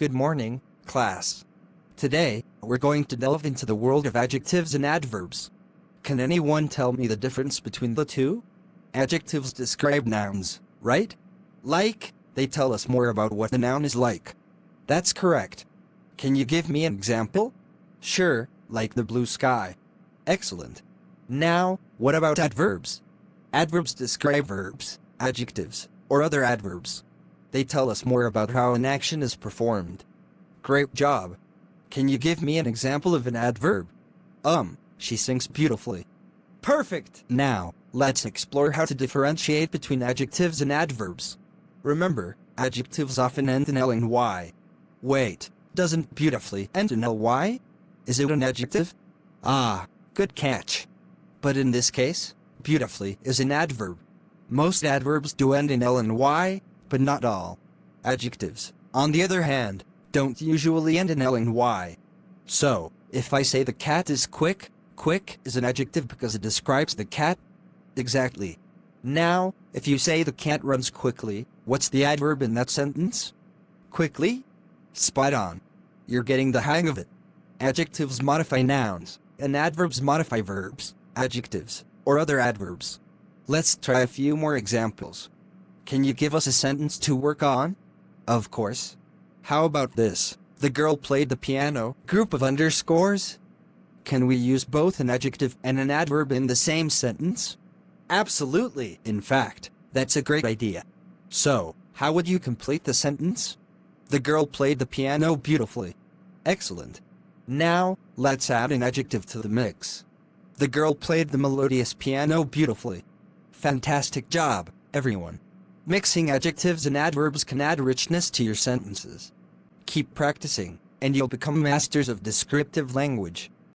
Good morning, class. Today, we're going to delve into the world of adjectives and adverbs. Can anyone tell me the difference between the two? Adjectives describe nouns, right? Like, they tell us more about what the noun is like. That's correct. Can you give me an example? Sure, like the blue sky. Excellent. Now, what about adverbs? Adverbs describe verbs, adjectives, or other adverbs. They tell us more about how an action is performed. Great job. Can you give me an example of an adverb? She sings beautifully. Perfect! Now, let's explore how to differentiate between adjectives and adverbs. Remember, adjectives often end in L and Y. Wait, doesn't beautifully end in ly? Is it an adjective? Ah, good catch. But in this case, beautifully is an adverb. Most adverbs do end in L and Y, but not all. Adjectives, on the other hand, don't usually end in L and Y. So, if I say the cat is quick, quick is an adjective because it describes the cat. Exactly. Now, if you say the cat runs quickly, what's the adverb in that sentence? Quickly? Spot on. You're getting the hang of it. Adjectives modify nouns, and adverbs modify verbs, adjectives, or other adverbs. Let's try a few more examples. Can you give us a sentence to work on? Of course. How about this? The girl played the piano. Group of underscores? Can we use both an adjective and an adverb in the same sentence? Absolutely. In fact, that's a great idea. So, how would you complete the sentence? The girl played the piano beautifully. Excellent. Now, let's add an adjective to the mix. The girl played the melodious piano beautifully. Fantastic job, everyone. Mixing adjectives and adverbs can add richness to your sentences. Keep practicing, and you'll become masters of descriptive language.